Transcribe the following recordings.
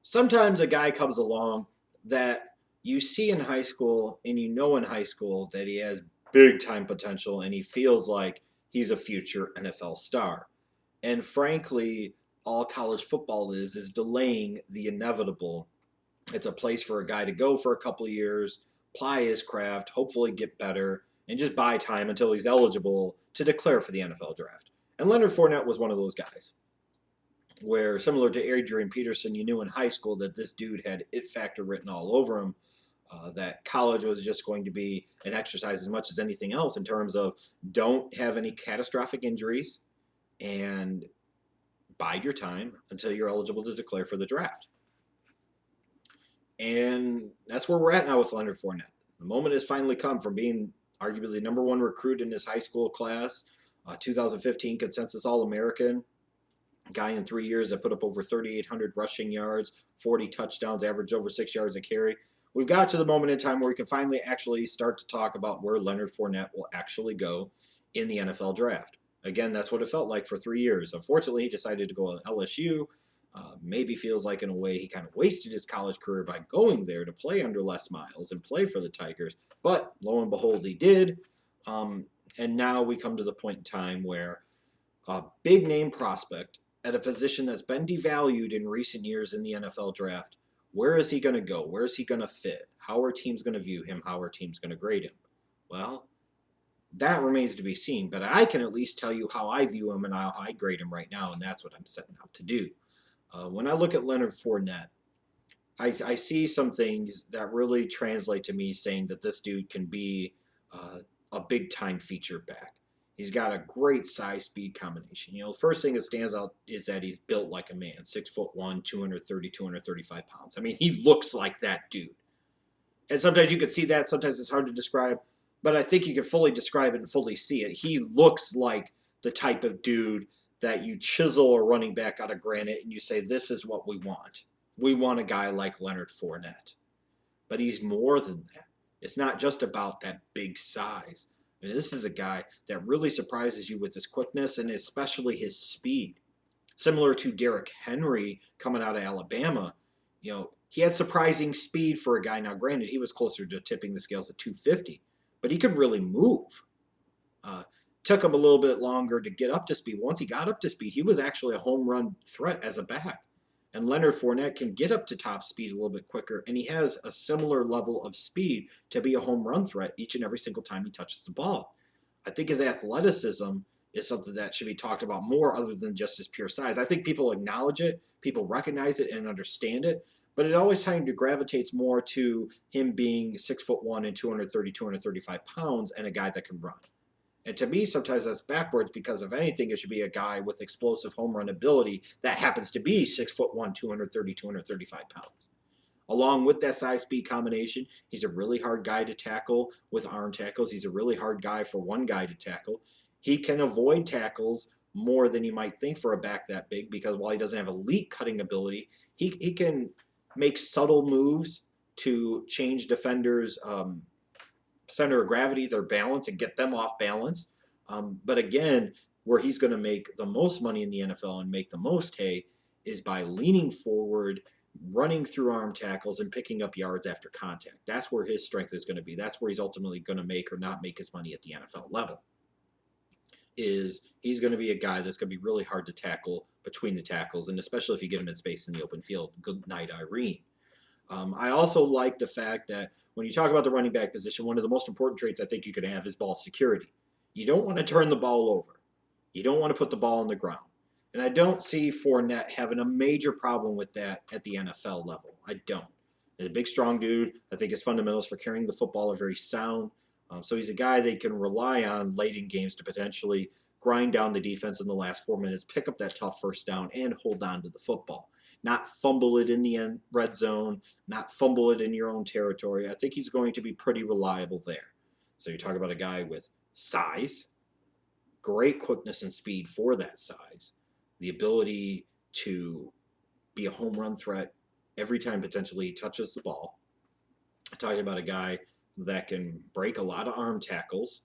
Sometimes a guy comes along that you see in high school and you know in high school that he has big time potential and he feels like he's a future NFL star. And frankly, all college football is delaying the inevitable. It's a place for a guy to go for a couple of years, ply his craft, hopefully get better, and just buy time until he's eligible to declare for the NFL draft. And Leonard Fournette was one of those guys where, similar to Adrian Peterson, you knew in high school that this dude had it factor written all over him. That college was just going to be an exercise as much as anything else in terms of don't have any catastrophic injuries and bide your time until you're eligible to declare for the draft. And that's where we're at now with Leonard Fournette. The moment has finally come from being arguably the number one recruit in his high school class, 2015 consensus All American, guy in 3 years that put up over 3,800 rushing yards, 40 touchdowns, averaged over 6 yards a carry. We've got to the moment in time where we can finally actually start to talk about where Leonard Fournette will actually go in the NFL draft. Again, that's what it felt like for 3 years. Unfortunately, he decided to go to LSU. Maybe feels like in a way he kind of wasted his college career by going there to play under Les Miles and play for the Tigers. But lo and behold, he did. And now we come to the point in time where a big name prospect at a position that's been devalued in recent years in the NFL draft. Where is he going to go? Where is he going to fit? How are teams going to view him? How are teams going to grade him? Well, that remains to be seen, but I can at least tell you how I view him and how I grade him right now, and that's what I'm setting out to do. When I look at Leonard Fournette, I see some things that really translate to me saying that this dude can be a big time feature back. He's got a great size speed combination. The first thing that stands out is that he's built like a man 6'1, 230, 235 pounds. I mean, he looks like that dude. And sometimes you could see that, sometimes it's hard to describe, but I think you can fully describe it and fully see it. He looks like the type of dude that you chisel a running back out of granite and you say, this is what we want. We want a guy like Leonard Fournette. But he's more than that. It's not just about that big size. I mean, this is a guy that really surprises you with his quickness and especially his speed. Similar to Derrick Henry coming out of Alabama, he had surprising speed for a guy. Now, granted, he was closer to tipping the scales at 250, but he could really move. Uh, Took him a little bit longer to get up to speed. Once he got up to speed, he was actually a home run threat as a back. And Leonard Fournette can get up to top speed a little bit quicker, and he has a similar level of speed to be a home run threat each and every single time he touches the ball. I think his athleticism is something that should be talked about more other than just his pure size. I think people acknowledge it, people recognize it and understand it, but it always kind of gravitates more to him being 6'1" and 230, 235 pounds and a guy that can run. And to me, sometimes that's backwards because if anything, it should be a guy with explosive home run ability that happens to be 6'1", 230, 235 pounds. Along with that size speed combination, he's a really hard guy to tackle with arm tackles. He's a really hard guy for one guy to tackle. He can avoid tackles more than you might think for a back that big because while he doesn't have elite cutting ability, he can make subtle moves to change defenders' center of gravity, their balance, and get them off balance. But again, where he's going to make the most money in the NFL and make the most hay is by leaning forward, running through arm tackles, and picking up yards after contact. That's where his strength is going to be. That's where he's ultimately going to make or not make his money at the NFL level. He's going to be a guy that's going to be really hard to tackle between the tackles, and especially if you give him in space in the open field. Good night, Irene. I also like the fact that when you talk about the running back position, one of the most important traits I think you could have is ball security. You don't want to turn the ball over. You don't want to put the ball on the ground. And I don't see Fournette having a major problem with that at the NFL level. I don't. He's a big, strong dude. I think his fundamentals for carrying the football are very sound. So he's a guy they can rely on late in games to potentially grind down the defense in the last 4 minutes, pick up that tough first down, and hold on to the football. Not fumble it in the red zone, not fumble it in your own territory. I think he's going to be pretty reliable there. So you talk about a guy with size, great quickness and speed for that size, the ability to be a home run threat every time potentially he touches the ball. Talking about a guy that can break a lot of arm tackles,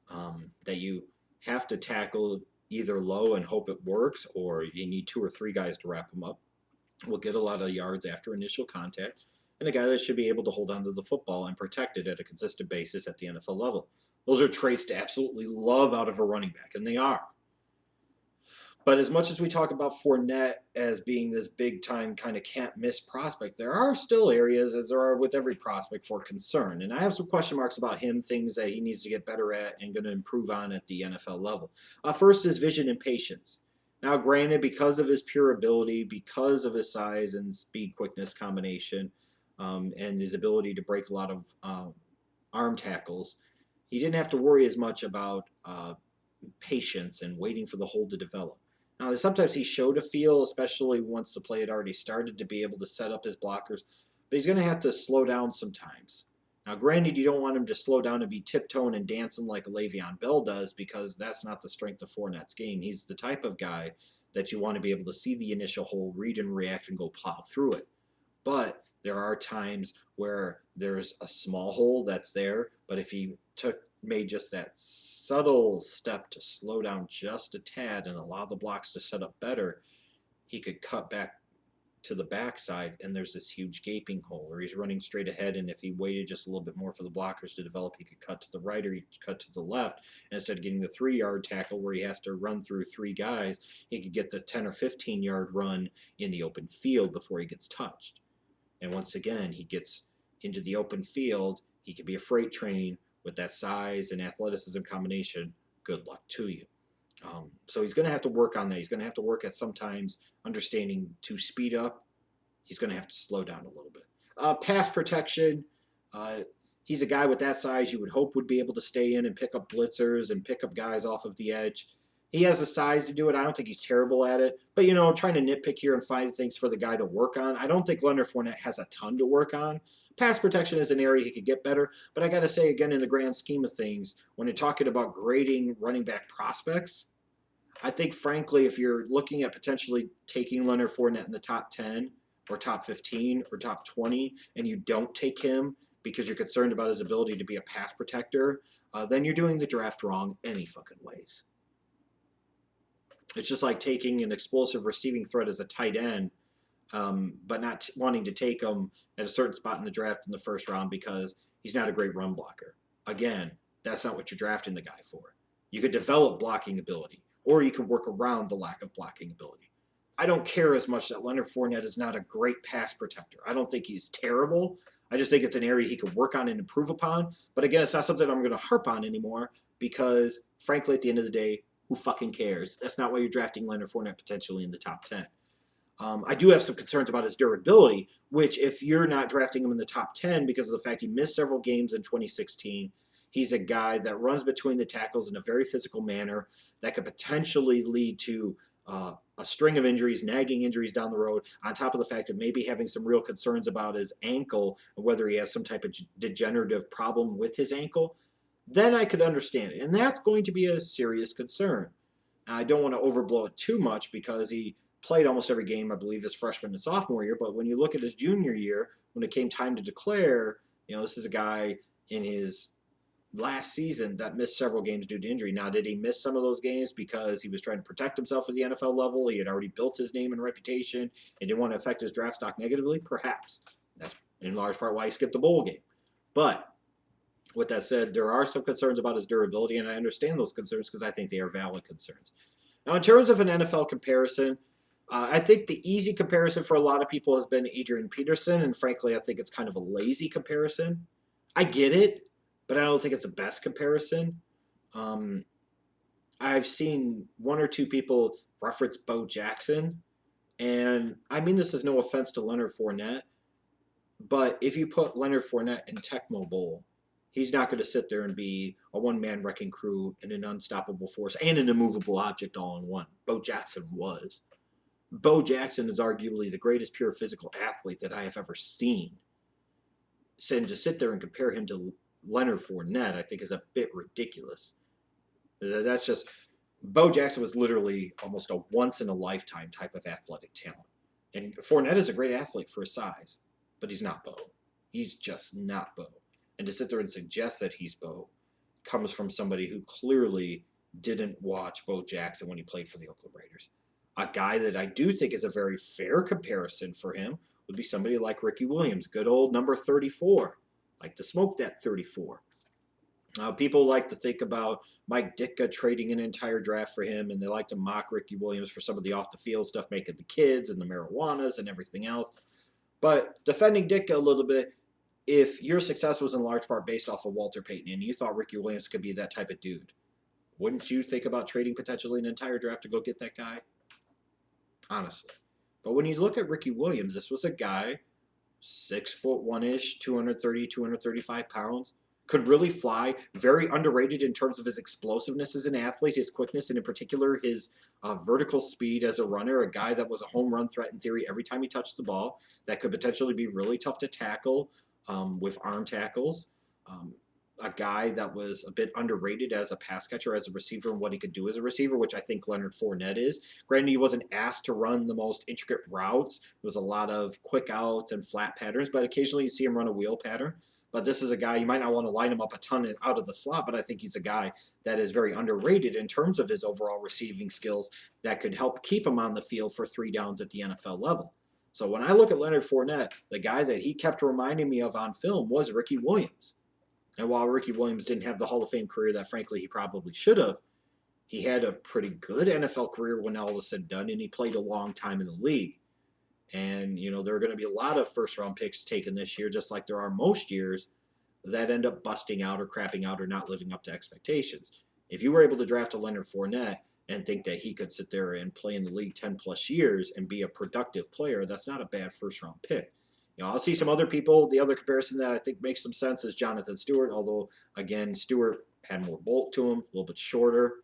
that you have to tackle either low and hope it works, or you need two or three guys to wrap them up. will get a lot of yards after initial contact, and a guy that should be able to hold on to the football and protect it at a consistent basis at the NFL level. Those are traits to absolutely love out of a running back, and they are. But as much as we talk about Fournette as being this big time kind of can't miss prospect, there are still areas, as there are with every prospect, for concern. And I have some question marks about him, things that he needs to get better at and going to improve on at the NFL level. First is vision and patience. Now, granted, because of his pure ability, because of his size and speed quickness combination, and his ability to break a lot of arm tackles, he didn't have to worry as much about patience and waiting for the hold to develop. Now, sometimes he showed a feel, especially once the play had already started, to be able to set up his blockers, but he's going to have to slow down sometimes. Now, granted, you don't want him to slow down and be tiptoeing and dancing like a Le'Veon Bell does, because that's not the strength of Fournette's game. He's the type of guy that you want to be able to see the initial hole, read and react, and go plow through it. But there are times where there's a small hole that's there, but if he made just that subtle step to slow down just a tad and allow the blocks to set up better, he could cut back to the backside and there's this huge gaping hole, or he's running straight ahead, and if he waited just a little bit more for the blockers to develop, he could cut to the right or he could cut to the left. And instead of getting the 3-yard tackle where he has to run through 3 guys, he could get the 10 or 15-yard run in the open field before he gets touched. And once again, he gets into the open field, he could be a freight train with that size and athleticism combination. Good luck to you. So he's going to have to work on that. He's going to have to work at sometimes understanding to speed up. He's going to have to slow down a little bit. Pass protection. He's a guy with that size you would hope would be able to stay in and pick up blitzers and pick up guys off of the edge. He has the size to do it. I don't think he's terrible at it. But, trying to nitpick here and find things for the guy to work on, I don't think Leonard Fournette has a ton to work on. Pass protection is an area he could get better. But I got to say, again, in the grand scheme of things, when you're talking about grading running back prospects, I think, frankly, if you're looking at potentially taking Leonard Fournette in the top 10 or top 15 or top 20, and you don't take him because you're concerned about his ability to be a pass protector, then you're doing the draft wrong any fucking ways. It's just like taking an explosive receiving threat as a tight end, but not wanting to take him at a certain spot in the draft in the first round because he's not a great run blocker. Again, that's not what you're drafting the guy for. You could develop blocking ability, or you could work around the lack of blocking ability. I don't care as much that Leonard Fournette is not a great pass protector. I don't think he's terrible. I just think it's an area he could work on and improve upon. But again, it's not something I'm going to harp on anymore because, frankly, at the end of the day, who fucking cares? That's not why you're drafting Leonard Fournette potentially in the top 10. I do have some concerns about his durability, which if you're not drafting him in the top 10 because of the fact he missed several games in 2016, he's a guy that runs between the tackles in a very physical manner that could potentially lead to a string of injuries, nagging injuries down the road, on top of the fact of maybe having some real concerns about his ankle and whether he has some type of degenerative problem with his ankle. Then I could understand it. And that's going to be a serious concern. Now, I don't want to overblow it too much because he played almost every game, I believe, his freshman and sophomore year. But when you look at his junior year, when it came time to declare, this is a guy in his last season that missed several games due to injury. Now, did he miss some of those games because he was trying to protect himself at the NFL level? He had already built his name and reputation and didn't want to affect his draft stock negatively? Perhaps. That's in large part why he skipped the bowl game. But with that said, there are some concerns about his durability, and I understand those concerns because I think they are valid concerns. Now, in terms of an NFL comparison, I think the easy comparison for a lot of people has been Adrian Peterson, and frankly, I think it's kind of a lazy comparison. I get it, but I don't think it's the best comparison. I've seen 1 or 2 people reference Bo Jackson, and I mean this is no offense to Leonard Fournette, but if you put Leonard Fournette in Tecmo Bowl, he's not going to sit there and be a one-man wrecking crew and an unstoppable force and an immovable object all in one. Bo Jackson was. Bo Jackson is arguably the greatest pure physical athlete that I have ever seen. And to sit there and compare him to Leonard Fournette, I think is a bit ridiculous. That's just, Bo Jackson was literally almost a once-in-a-lifetime type of athletic talent. And Fournette is a great athlete for his size, but he's not Bo. He's just not Bo. And to sit there and suggest that he's Bo comes from somebody who clearly didn't watch Bo Jackson when he played for the Oakland Raiders. A guy that I do think is a very fair comparison for him would be somebody like Ricky Williams, good old number 34. Like to smoke that 34. People like to think about Mike Ditka trading an entire draft for him, and they like to mock Ricky Williams for some of the off the field stuff, making the kids and the marijuanas and everything else. But defending Ditka a little bit, if your success was in large part based off of Walter Payton and you thought Ricky Williams could be that type of dude, wouldn't you think about trading potentially an entire draft to go get that guy? Honestly. But when you look at Ricky Williams, this was a guy, 6'1" ish, 230, 235 pounds, could really fly, very underrated in terms of his explosiveness as an athlete, his quickness, and in particular his vertical speed as a runner, a guy that was a home run threat in theory every time he touched the ball, that could potentially be really tough to tackle with arm tackles. A guy that was a bit underrated as a pass catcher, as a receiver, and what he could do as a receiver, which I think Leonard Fournette is. Granted, he wasn't asked to run the most intricate routes. There was a lot of quick outs and flat patterns, but occasionally you see him run a wheel pattern. But this is a guy, you might not want to line him up a ton out of the slot, but I think he's a guy that is very underrated in terms of his overall receiving skills that could help keep him on the field for 3 downs at the NFL level. So when I look at Leonard Fournette, the guy that he kept reminding me of on film was Ricky Williams. And while Ricky Williams didn't have the Hall of Fame career that, frankly, he probably should have, he had a pretty good NFL career when all was said and done, and he played a long time in the league. And, you know, there are going to be a lot of first-round picks taken this year, just like there are most years, that end up busting out or crapping out or not living up to expectations. If you were able to draft a Leonard Fournette and think that he could sit there and play in the league 10-plus years and be a productive player, that's not a bad first-round pick. You know, I'll see some other people. The other comparison that I think makes some sense is Jonathan Stewart, although, again, Stewart had more bulk to him, a little bit shorter.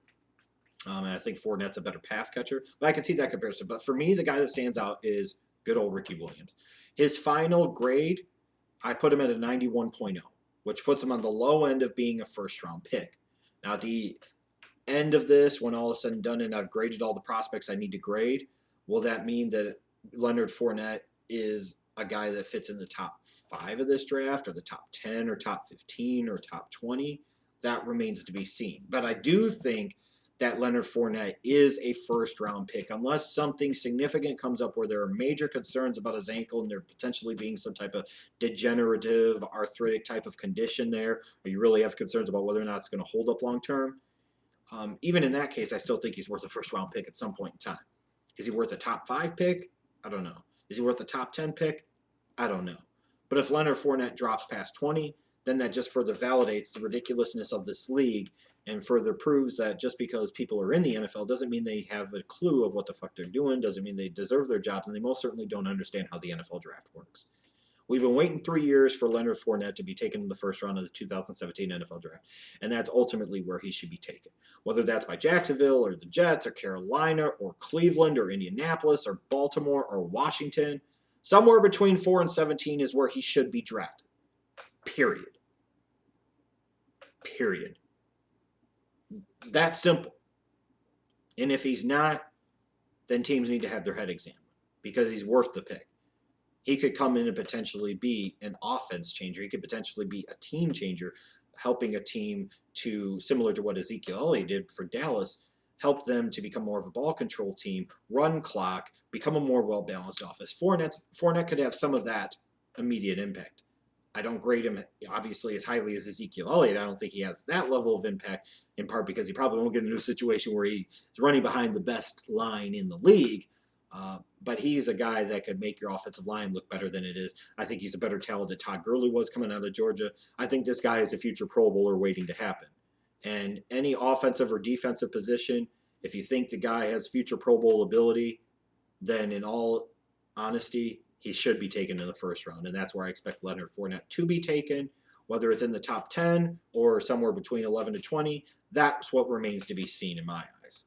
And I think Fournette's a better pass catcher. But I can see that comparison. But for me, the guy that stands out is good old Ricky Williams. His final grade, I put him at a 91.0, which puts him on the low end of being a first-round pick. Now, at the end of this, when all is said and done and I've graded all the prospects I need to grade, will that mean that Leonard Fournette is a guy that fits in the top 5 of this draft, or the top 10, or top 15, or top 20? That remains to be seen. But I do think that Leonard Fournette is a first-round pick, unless something significant comes up where there are major concerns about his ankle and there potentially being some type of degenerative, arthritic type of condition there, or you really have concerns about whether or not it's going to hold up long-term. Even in that case, I still think he's worth a first-round pick at some point in time. Is he worth a top 5 pick? I don't know. Is he worth a top 10 pick? I don't know. But if Leonard Fournette drops past 20, then that just further validates the ridiculousness of this league and further proves that just because people are in the NFL doesn't mean they have a clue of what the fuck they're doing, doesn't mean they deserve their jobs, and they most certainly don't understand how the NFL draft works. We've been waiting 3 years for Leonard Fournette to be taken in the first round of the 2017 NFL draft, and that's ultimately where he should be taken. Whether that's by Jacksonville or the Jets or Carolina or Cleveland or Indianapolis or Baltimore or Washington, somewhere between 4 and 17 is where he should be drafted. Period. Period. That's simple. And if he's not, then teams need to have their head examined because he's worth the pick. He could come in and potentially be an offense changer. He could potentially be a team changer, helping a team to, similar to what Ezekiel Elliott did for Dallas, help them to become more of a ball control team, run clock, become a more well-balanced offense. Fournette could have some of that immediate impact. I don't grade him, obviously, as highly as Ezekiel Elliott. I don't think he has that level of impact, in part because he probably won't get into a situation where he's running behind the best line in the league. But he's a guy that could make your offensive line look better than it is. I think he's a better talent than Todd Gurley was coming out of Georgia. I think this guy is a future Pro Bowler waiting to happen. And any offensive or defensive position, if you think the guy has future Pro Bowl ability, then in all honesty, he should be taken in the first round. And that's where I expect Leonard Fournette to be taken, whether it's in the top 10 or somewhere between 11 to 20. That's what remains to be seen in my eyes.